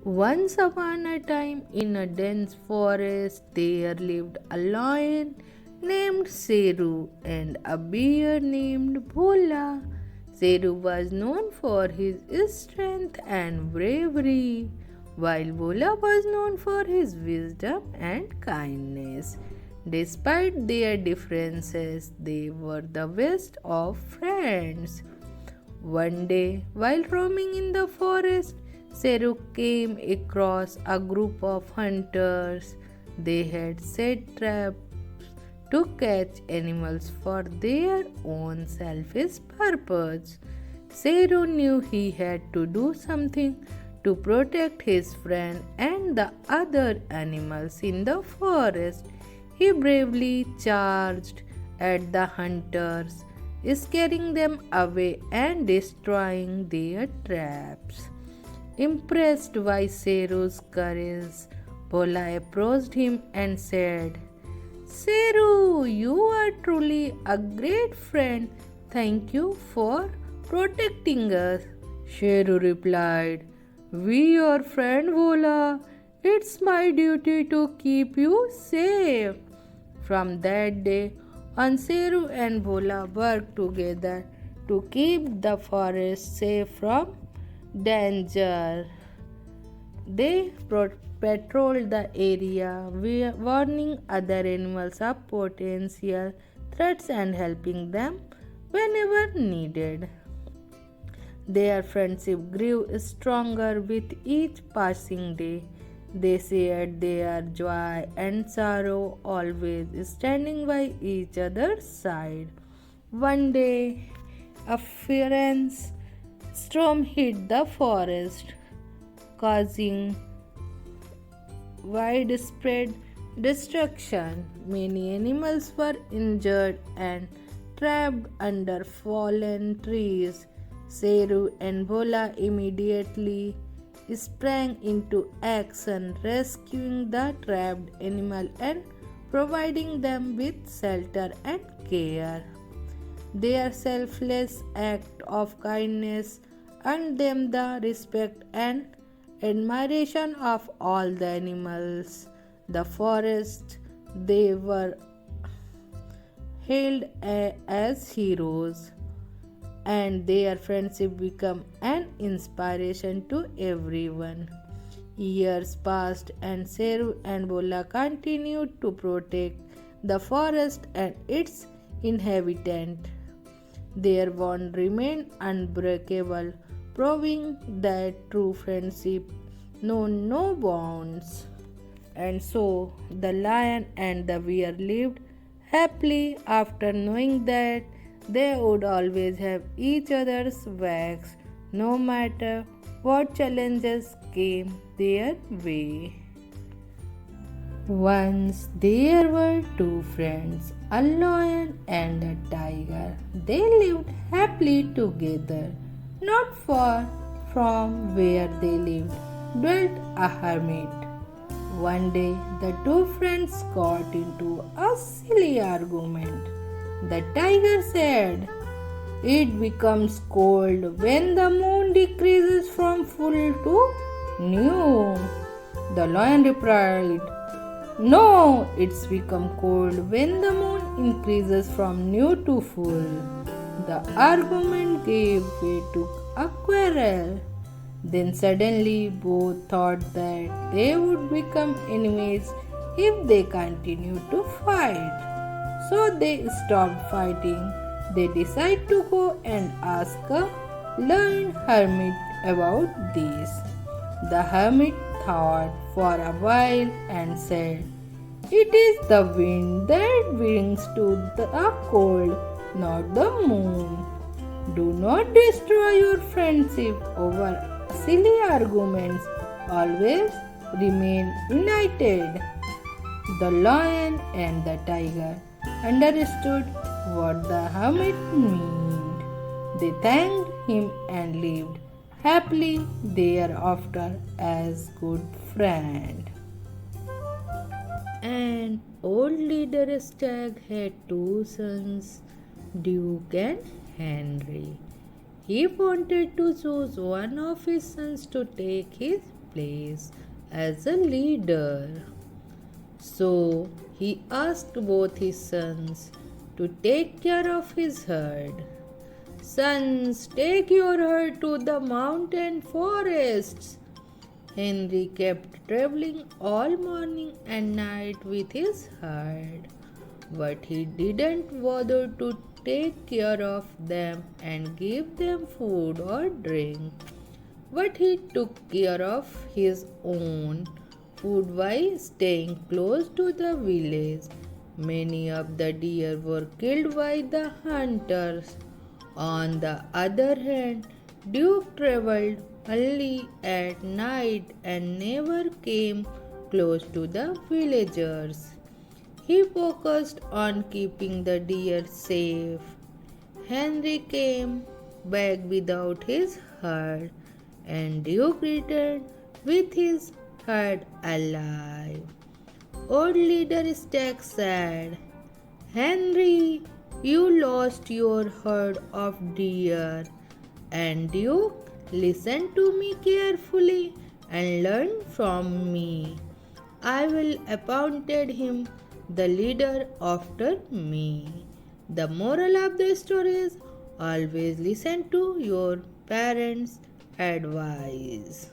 Once upon a time, in a dense forest, there lived a lion named Seru and a bear named Bhola. Seru was known for his strength and bravery, while Bhola was known for his wisdom and kindness. Despite their differences, they were the best of friends. One day, while roaming in the forest, Seru came across a group of hunters. They had set traps to catch animals for their own selfish purpose. Seru knew he had to do something to protect his friend and the other animals in the forest. He bravely charged at the hunters, scaring them away and destroying their traps. Impressed by Seru's courage, Bola approached him and said, Seru, you are truly a great friend. Thank you for protecting us. Sheru replied, We are friend Bola. It's my duty to keep you safe. From that day on, Seru and Bola worked together to keep the forest safe from danger. They patrolled the area, warning other animals of potential threats and helping them whenever needed. Their friendship grew stronger with each passing day. They shared their joy and sorrow, always standing by each other's side. One day, a fierce storm hit the forest, causing widespread destruction. Many animals were injured and trapped under fallen trees. Seru and Bola immediately sprang into action, rescuing the trapped animal and providing them with shelter and care. Their selfless act of kindness earned them the respect and admiration of all the animals. The forest they were hailed as heroes, and their friendship became an inspiration to everyone. Years passed, and Seru and Bola continued to protect the forest and its inhabitants. Their bond remained unbreakable, proving that true friendship knows no bounds. And so the lion and the bear lived happily after knowing that they would always have each other's backs, no matter what challenges came their way. Once there were two friends, a lion and a tiger. They lived happily together. Not far from where they lived dwelt a hermit. One day, the two friends got into a silly argument. The tiger said, It becomes cold when the moon decreases from full to new. The lion replied, No, it's become cold when the moon increases from new to full. The argument gave way to a quarrel. Then suddenly both thought that they would become enemies if they continued to fight. So they stopped fighting. They decided to go and ask a learned hermit about this. The hermit thought for a while and said, It is the wind that brings to the cold, not the moon. Do not destroy your friendship over silly arguments. Always remain united. The lion and the tiger understood what the hermit meant. They thanked him and lived happily thereafter as good friends. An old leader stag had two sons, Duke and Henry. He wanted to choose one of his sons to take his place as a leader. So he asked both his sons to take care of his herd. Sons, take your herd to the mountain forests. Henry kept traveling all morning and night with his herd, but he didn't bother to take care of them and give them food or drink. But he took care of his own food by staying close to the village. Many of the deer were killed by the hunters. On the other hand, Duke traveled only at night and never came close to the villagers. He focused on keeping the deer safe. Henry came back without his herd, and Duke returned with his herd alive. Old leader Stack said, Henry, you lost your herd of deer, and Duke, listen to me carefully and learn from me. I will appointed him the leader after me. The moral of the story is always listen to your parents' advice.